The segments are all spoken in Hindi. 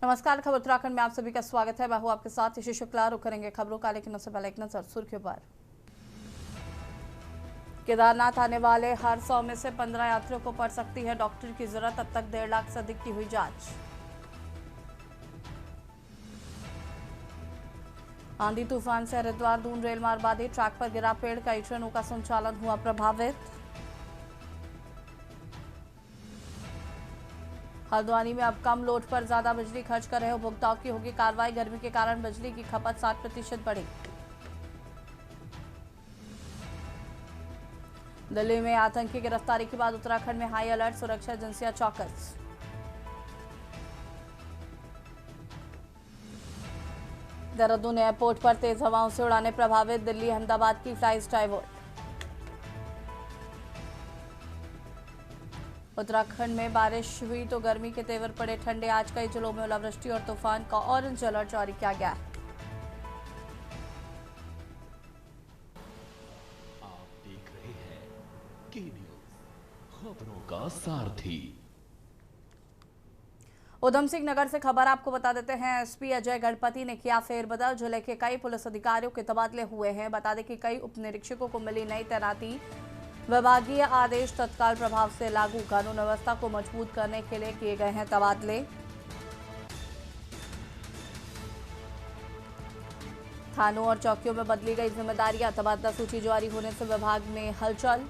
नमस्कार, खबर उत्तराखंड में आप सभी का स्वागत है। मैं हूं आपके साथ ऋषि शुक्ला। रुक करेंगे खबरों का, लेकिन उससे पहले एक नजर सुर्खियों पर। केदारनाथ आने वाले हर 100 में से 15 यात्रियों को पड़ सकती है डॉक्टर की जरूरत। अब तक 1.5 लाख से अधिक की हुई जांच। आंधी तूफान से हरिद्वार दून रेल मार्ग बाधित, ट्रैक पर गिरा पेड़, कई ट्रेनों का संचालन हुआ प्रभावित। हल्द्वानी में अब कम लोड पर ज्यादा बिजली खर्च कर रहे उपभोक्ताओं की होगी कार्रवाई। गर्मी के कारण बिजली की खपत 60% बढ़ी। दिल्ली में आतंकी गिरफ्तारी के बाद उत्तराखंड में हाई अलर्ट, सुरक्षा एजेंसियां चौकस। देहरादून एयरपोर्ट पर तेज हवाओं से उड़ानें प्रभावित, दिल्ली अहमदाबाद की फ्लाइट्स डाइवर्ट। उत्तराखंड में बारिश हुई तो गर्मी के तेवर पड़े ठंडे, आज कई जिलों में ओलावृष्टि और तूफान का ऑरेंज अलर्ट जारी किया गया है। आप देख रहे हैं के न्यूज, खबरों का सारथी। उधम सिंह नगर से खबर आपको बता देते हैं। एसपी अजय गणपति ने किया फेरबदल, जिले के कई पुलिस अधिकारियों के तबादले हुए हैं। बता दें कि कई उप निरीक्षकों को मिली नई तैनाती। विभागीय आदेश तत्काल प्रभाव से लागू, कानून व्यवस्था को मजबूत करने के लिए किए गए हैं तबादले। थानों और चौकियों में बदली गई जिम्मेदारियां, तबादला सूची जारी होने से विभाग में हलचल।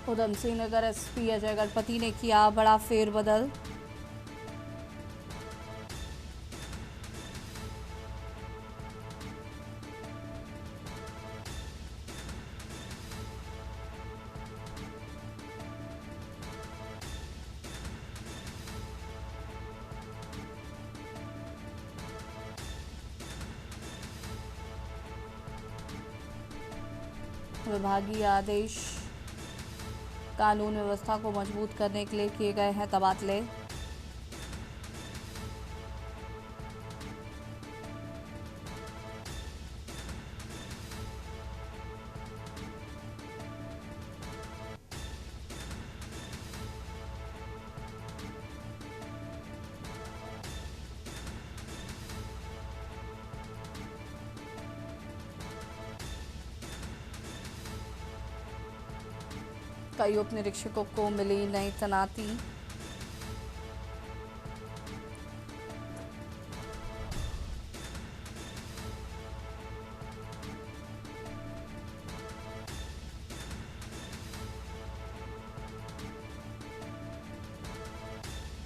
उधम सिंह नगर एसपी अजय गणपति ने किया बड़ा फेरबदल। विभागीय आदेश, कानून व्यवस्था को मजबूत करने के लिए किए गए हैं तबादले। कई उप निरीक्षकों को मिली नई तैनाती।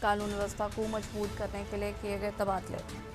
कानून व्यवस्था को मजबूत करने के लिए किए गए तबादले।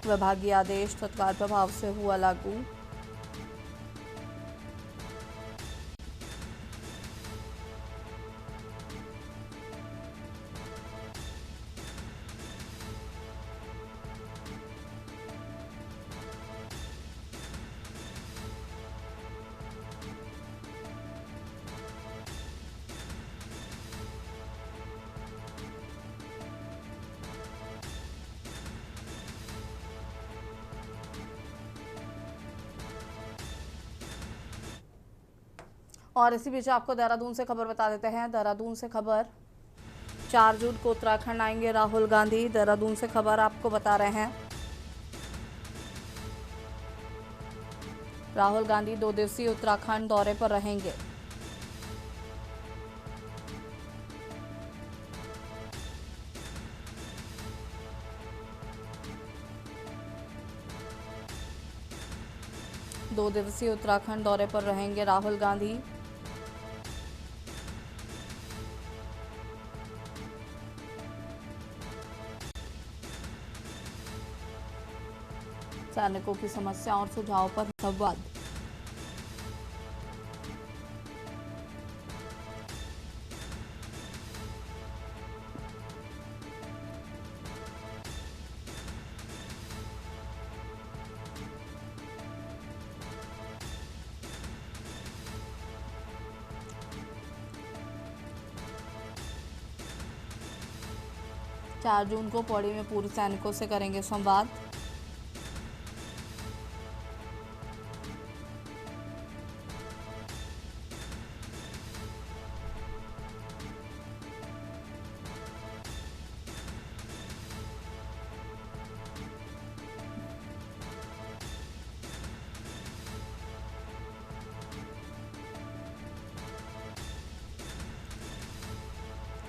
विभागीय आदेश तत्काल प्रभाव से हुआ लागू। और इसी बीच आपको देहरादून से खबर बता देते हैं। देहरादून से खबर, 4 जून को उत्तराखंड आएंगे राहुल गांधी। देहरादून से खबर आपको बता रहे हैं। राहुल गांधी 2 दिवसीय उत्तराखंड दौरे पर रहेंगे। 2 दिवसीय उत्तराखंड दौरे पर रहेंगे राहुल गांधी। सैनिकों की समस्या और सुझाव पर संवाद। चार जून को पौड़ी में पूर्व सैनिकों से करेंगे संवाद।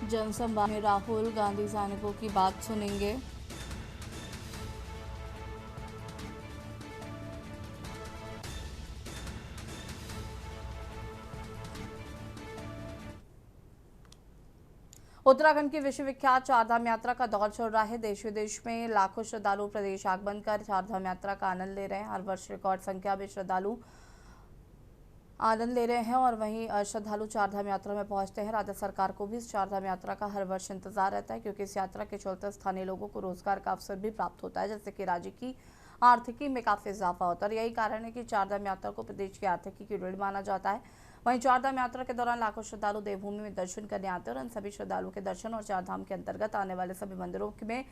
जनसभा में राहुल गांधी सैनिकों की बात सुनेंगे। उत्तराखंड की विश्वविख्यात चारधाम यात्रा का दौर चल रहा है। देश विदेश में लाखों श्रद्धालु प्रदेश आगमन कर चारधाम यात्रा का आनंद ले रहे हैं। हर वर्ष रिकॉर्ड संख्या में श्रद्धालु आनंद ले रहे हैं और वहीं श्रद्धालु चारधाम यात्रा में पहुंचते हैं। राज्य सरकार को भी इस चारधाम यात्रा का हर वर्ष इंतजार रहता है, क्योंकि इस यात्रा के चलते स्थानीय लोगों को रोजगार का अवसर भी प्राप्त होता है, जिससे कि राज्य की आर्थिकी में काफी इजाफा होता है। और यही कारण है कि चारधाम यात्रा को प्रदेश की आर्थिकी की रीढ़ माना जाता है। वहीं चारधाम यात्रा के दौरान लाखों श्रद्धालु देवभूमि में दर्शन करने आते हैं और इन सभी श्रद्धालुओं के दर्शन और चारधाम के अंतर्गत आने वाले सभी मंदिरों में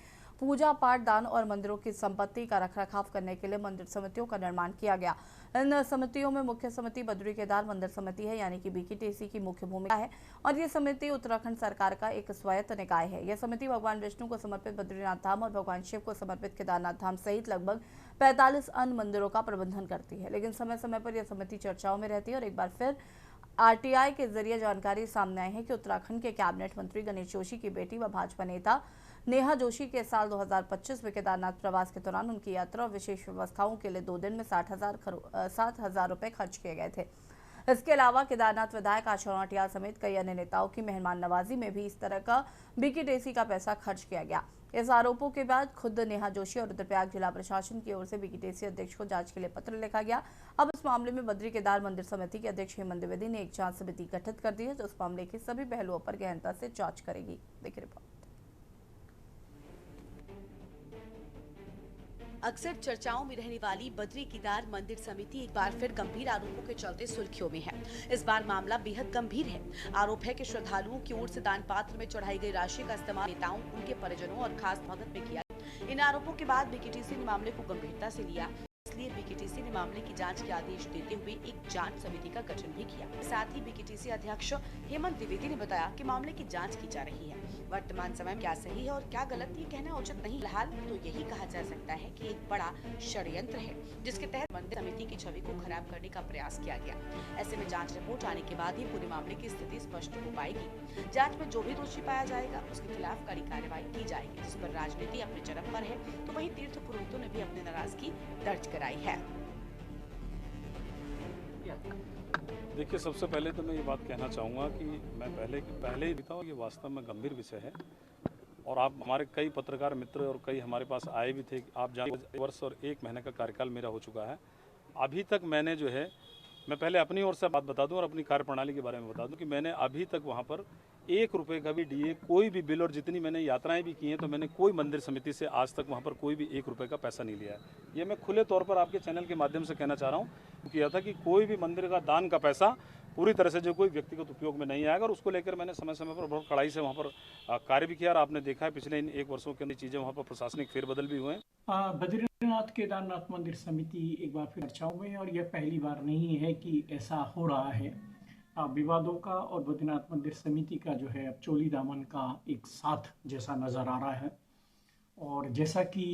पूजा पाठ, दान और मंदिरों की संपत्ति का रखरखाव करने के लिए मंदिर समितियों का निर्माण किया गया। इन समितियों में मुख्य समिति बद्री केदार मंदिर समिति है, यानी कि बीकेटीसी की मुख्य भूमिका है और ये समिति उत्तराखंड सरकार का एक स्वायत्त निकाय है। यह समिति भगवान विष्णु को समर्पित बद्रीनाथ धाम और भगवान शिव को समर्पित केदारनाथ धाम सहित लगभग 45 अन्य मंदिरों का प्रबंधन करती है। लेकिन समय समय पर यह समिति चर्चाओं में रहती है और एक बार फिर आरटीआई के जरिए जानकारी सामने आई है कि उत्तराखंड के कैबिनेट मंत्री गणेश जोशी की बेटी व भाजपा नेता नेहा जोशी के साल 2025 में केदारनाथ प्रवास के दौरान उनकी यात्रा और विशेष व्यवस्थाओं के लिए 2 दिन में 60,000 रुपए खर्च किए गए थे। इसके अलावा केदारनाथ विधायक आशा अटियाल समेत कई अन्य नेताओं की मेहमान नवाजी में भी इस तरह का बीकेटीसी का पैसा खर्च किया गया। इस आरोपों के बाद खुद नेहा जोशी और रुद्रप्रयाग जिला प्रशासन की ओर से बीकेटीसी अध्यक्ष को जांच के लिए पत्र लिखा गया। अब इस मामले में बद्री केदार मंदिर समिति के अध्यक्ष हेमंत द्विवेदी ने एक जांच समिति गठित कर दी है, जो इस मामले के सभी पहलुओं पर गहनता से जांच करेगी। देखिए रिपोर्ट। अक्सर चर्चाओं में रहने वाली बद्री केदार मंदिर समिति एक बार फिर गंभीर आरोपों के चलते सुर्खियों में है। इस बार मामला बेहद गंभीर है। आरोप है कि श्रद्धालुओं की ओर से दान पात्र में चढ़ाई गई राशि का इस्तेमाल नेताओं, उनके परिजनों और खास भगत में किया। इन आरोपों के बाद बीकेटीसी ने मामले को गंभीरता से लिया, इसलिए बीकेटीसी ने मामले की जांच के आदेश देते हुए एक जांच समिति का गठन भी किया। साथ ही बीकेटीसी अध्यक्ष हेमंत द्विवेदी ने बताया कि मामले की जांच की जा रही है। वर्तमान समय में क्या सही है और क्या गलत, ये कहना उचित नहीं। फिलहाल तो यही कहा जा सकता है कि एक बड़ा षड्यंत्र है, जिसके तहत मंदिर समिति की छवि को खराब करने का प्रयास किया गया। ऐसे में जांच रिपोर्ट आने के बाद ही पूरे मामले की स्थिति स्पष्ट हो पाएगी। जांच में जो भी दोषी पाया जाएगा उसके खिलाफ कड़ी कार्रवाई की जाएगी। जिस पर राजनीति अपने चरम पर है, तो वहीं तीर्थ पुरोहितों ने भी अपनी नाराजगी दर्ज कराई है। देखिए, सबसे पहले तो मैं ये बात कहना चाहूँगा कि मैं पहले ही बताऊँ, ये वास्तव में गंभीर विषय है और आप हमारे कई पत्रकार मित्र और कई हमारे पास आए भी थे। आप जानते, वर्ष और 1 महीने का कार्यकाल मेरा हो चुका है। अभी तक मैंने जो है, मैं पहले अपनी ओर से बात बता दूं और अपनी कार्यप्रणाली के बारे में बता दूं कि मैंने अभी तक वहां पर 1 रुपये का भी डीए, कोई भी बिल, और जितनी मैंने यात्राएं भी की हैं तो मैंने कोई मंदिर समिति से आज तक वहां पर कोई भी 1 रुपये का पैसा नहीं लिया है। ये मैं खुले तौर पर आपके चैनल के माध्यम से कहना चाह रहा हूँ किया था कि कोई भी मंदिर का दान का पैसा पूरी तरह से जो कोई व्यक्तिगत उपयोग में नहीं आएगा और उसको लेकर मैंने समय समय पर बहुत कड़ाई से वहाँ पर कार्य भी किया। और आपने देखा है पिछले इन 1 वर्षों के अंदर चीज़ें वहाँ पर प्रशासनिक फेरबदल भी हुए हैं। बद्रीनाथ केदारनाथ मंदिर समिति एक बार फिर चर्चाओं में, और यह पहली बार नहीं है कि ऐसा हो रहा है। विवादों का और बद्रीनाथ मंदिर समिति का जो है अब चोली दामन का एक साथ जैसा नज़र आ रहा है। और जैसा कि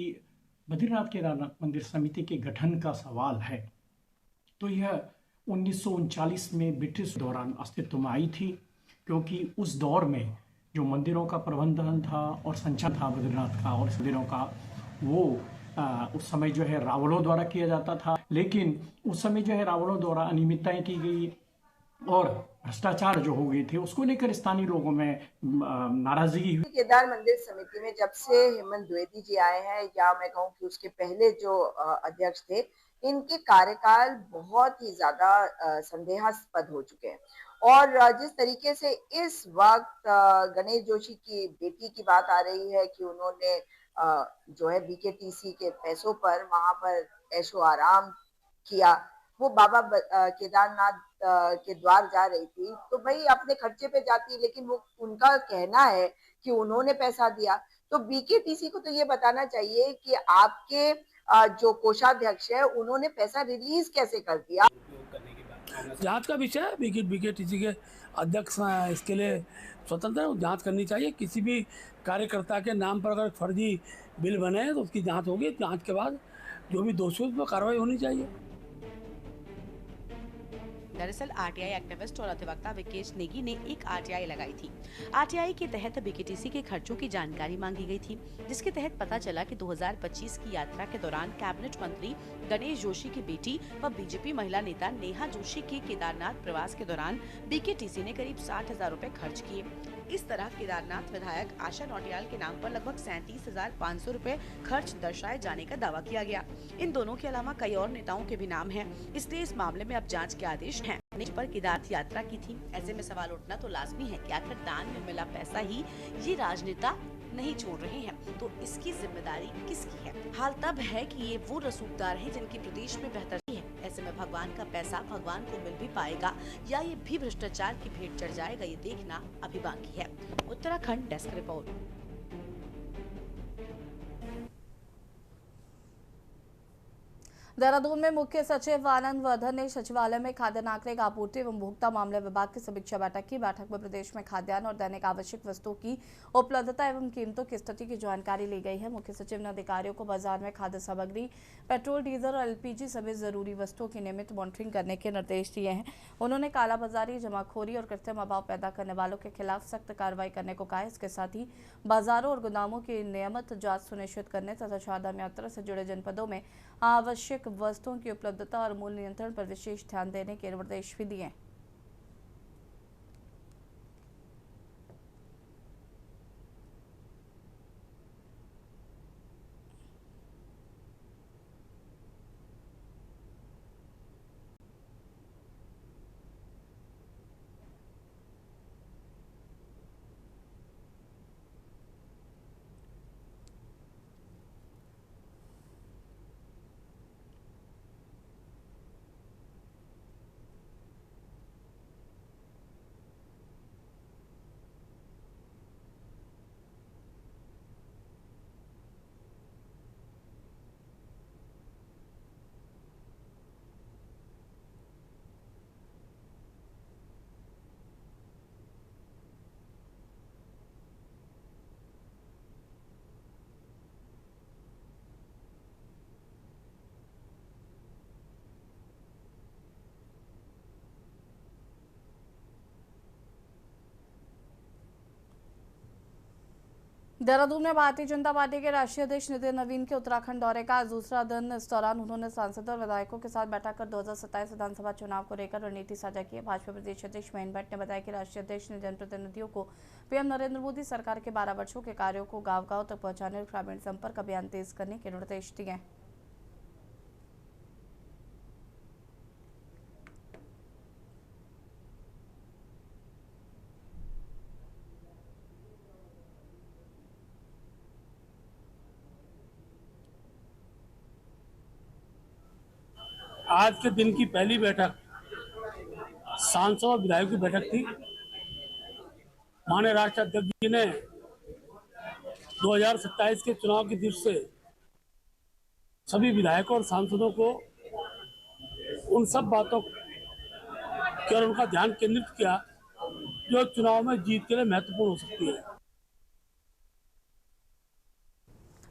बद्रीनाथ केदारनाथ मंदिर समिति के गठन का सवाल है, तो यह 1939 में ब्रिटिश दौरान अस्तित्व में आई थी, क्योंकि उस दौर में जो मंदिरों का प्रबंधन था और संचालन था बद्रीनाथ का और मंदिरों का, वो उस समय जो है रावलों द्वारा किया जाता था, लेकिन उस समय जो है रावलों द्वारा अनियमितताएं की गई और भ्रष्टाचार जो हो गए थे, उसको लेकर स्थानीय लोगों में नाराजगी हुई। केदार मंदिर समिति में जब से हेमंत द्विवेदी जी आए हैं, या मैं कहूँ कि उसके पहले जो अध्यक्ष थे, इनके कार्यकाल बहुत ही ज्यादा संदेहास्पद हो चुके हैं। और जिस तरीके से इस वक्त गणेश जोशी की बेटी की बात आ रही है कि उन्होंने जो है बीकेटीसी के पैसों पर वहां पर ऐशो आराम किया, वो बाबा केदारनाथ के द्वार जा रही थी, तो भाई अपने खर्चे पे जाती, लेकिन वो उनका कहना है कि उन्होंने पैसा दिया। तो बीकेटीसी को तो ये बताना चाहिए कि आपके जो कोषाध्यक्ष है उन्होंने पैसा रिलीज कैसे कर दिया। जांच का विषय है। बीकेटीसी के अध्यक्ष इसके लिए स्वतंत्र है, जांच करनी चाहिए। किसी भी कार्यकर्ता के नाम पर अगर फर्जी बिल बने हैं तो उसकी जांच होगी। जांच के बाद जो भी दोषी उस पर कार्रवाई होनी चाहिए। दरअसल आरटीआई एक्टिविस्ट और अधिवक्ता विकेश नेगी ने एक आरटीआई लगाई थी। आरटीआई के तहत बीकेटीसी के खर्चों की जानकारी मांगी गई थी, जिसके तहत पता चला कि 2025 की यात्रा के दौरान कैबिनेट मंत्री गणेश जोशी की बेटी व बीजेपी महिला नेता नेहा जोशी के केदारनाथ प्रवास के दौरान बीकेटीसी ने करीब 60,000 रूपए खर्च किए। इस तरह केदारनाथ विधायक आशा नौटियाल के नाम पर लगभग 37,500 रूपए खर्च दर्शाए जाने का दावा किया गया। इन दोनों के अलावा कई और नेताओं के भी नाम हैं, इसलिए इस मामले में अब जांच के आदेश हैं। पर केदारनाथ यात्रा की थी, ऐसे में सवाल उठना तो लाजमी है कि आखिर दान में मिला पैसा ही ये राजनेता नहीं छोड़ रहे हैं, तो इसकी जिम्मेदारी किसकी है? हाल तब है कि ये वो रसूखदार हैं जिनकी प्रदेश में बेहतरी है। ऐसे में भगवान का पैसा भगवान को मिल भी पाएगा या ये भी भ्रष्टाचार की भेंट चढ़ जाएगा, ये देखना अभी बाकी है। Uttarakhand desk report. देहरादून में मुख्य सचिव आनंद वर्धन ने सचिवालय में खाद्य नागरिक आपूर्ति एवं उपभोक्ता मामले विभाग की समीक्षा बैठक की। बैठक में प्रदेश में खाद्यान्न और दैनिक आवश्यक वस्तुओं की उपलब्धता एवं कीमतों की स्थिति की जानकारी ली गई है। मुख्य सचिव ने अधिकारियों को बाजार में खाद्य सामग्री, पेट्रोल, डीजल और एलपीजी समेत जरूरी वस्तुओं की नियमित मॉनिटरिंग करने के निर्देश दिए हैं। उन्होंने कालाबाजारी, जमाखोरी और कृत्रिम अभाव पैदा करने वालों के खिलाफ सख्त कार्रवाई करने को कहा। इसके साथ ही बाजारों और गोदामों की नियमित जाँच सुनिश्चित करने तथा चारधाम यात्रा से जुड़े जनपदों में आवश्यक वस्तुओं की उपलब्धता और मूल्य नियंत्रण पर विशेष ध्यान देने के निर्देश भी दिए। देहरादून में भारतीय जनता पार्टी के राष्ट्रीय अध्यक्ष नितिन नवीन के उत्तराखंड दौरे का आज दूसरा दिन। इस दौरान उन्होंने सांसदों और विधायकों के साथ बैठक कर 2027 विधानसभा चुनाव को लेकर रणनीति साझा की। भाजपा प्रदेश अध्यक्ष महेंद्र भट्ट ने बताया कि राष्ट्रीय अध्यक्ष ने जनप्रतिनिधियों को पीएम नरेंद्र मोदी सरकार के 12 वर्षों के कार्यों को गांव-गांव तक पहुंचाने और ग्रामीण संपर्क अभियान तेज करने के निर्देश दिए। आज के दिन की पहली बैठक सांसद और विधायकों की बैठक थी। माननीय राष्ट्रीय अध्यक्ष जी ने 2027 के चुनाव की दृष्टि से सभी विधायकों और सांसदों को उन सब बातों की ओर उनका ध्यान केंद्रित किया जो चुनाव में जीत के लिए महत्वपूर्ण हो सकती है।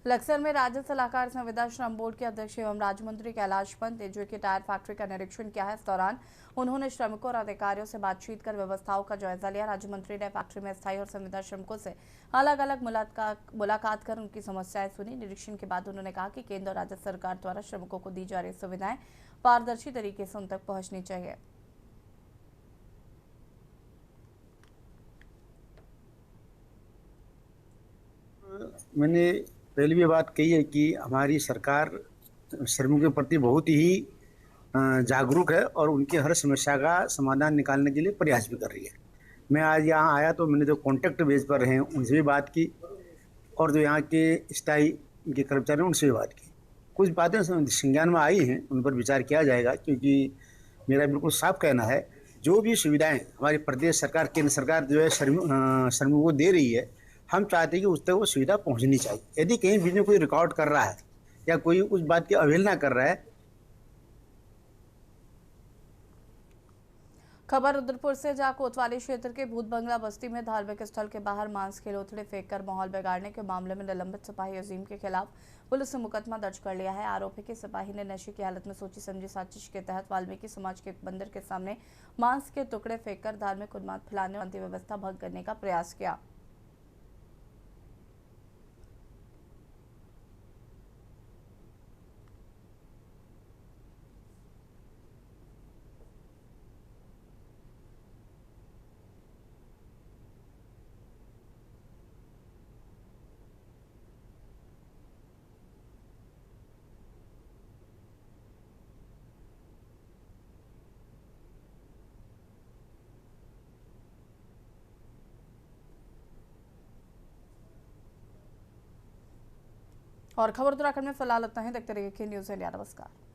लक्सर में राज्य सलाहकार संविदा श्रम बोर्ड के अध्यक्ष एवं राज्य मंत्री कैलाश पंत ने जो कि टायर फैक्ट्री का निरीक्षण किया है। इस दौरान उन्होंने श्रमिकों और अधिकारियों से बातचीत कर व्यवस्थाओं का जायजा लिया। राज्य मंत्री ने फैक्ट्री में स्थायी और संविदा श्रमिकों से अलग अलग मुलाकात कर उनकी समस्याएं सुनी। निरीक्षण के बाद उन्होंने कहा कि केंद्र और राज्य सरकार द्वारा श्रमिकों को दी जा रही सुविधाएं पारदर्शी तरीके से उन तक पहुंचनी चाहिए। मैंने पहले भी बात कही है कि हमारी सरकार श्रमिकों के प्रति बहुत ही जागरूक है और उनकी हर समस्या का समाधान निकालने के लिए प्रयास भी कर रही है। मैं आज यहाँ आया तो मैंने जो कॉन्टैक्ट बेस पर हैं उनसे भी बात की और जो यहाँ के स्थायी के कर्मचारी उनसे भी बात की। कुछ बातें संज्ञान में आई हैं, उन पर विचार किया जाएगा, क्योंकि मेरा बिल्कुल साफ कहना है जो भी सुविधाएं हमारी प्रदेश सरकार, केंद्र सरकार जो है श्रमिकों को दे रही है, हम चाहते हैं कि उस तक वो सुविधा पहुंचनी चाहिए। यदि कहीं बीच में कोई रिकॉर्ड कर रहा है या कोई उस बात की अवहेलना कर रहा है। खबर रुद्रपुर से, जहां कोतवाली क्षेत्र के भूत बंगला बस्ती में धार्मिक स्थल के बाहर मांस के लोथड़े फेंककर माहौल बिगाड़ने के मामले में निलंबित सिपाही अजीम के खिलाफ पुलिस ने मुकदमा दर्ज कर लिया है। आरोपी के सिपाही ने नशे की हालत में सोची समझी साजिश के तहत वाल्मीकि समाज के एक मंदिर के सामने मांस के टुकड़े फेंककर धार्मिक उन्माद फैलाने और शांति व्यवस्था भंग करने का प्रयास किया। और खबर उत्तराखंड में फिलहाल इतना ही। देखते रहिए न्यूज़ इंडिया। नमस्कार।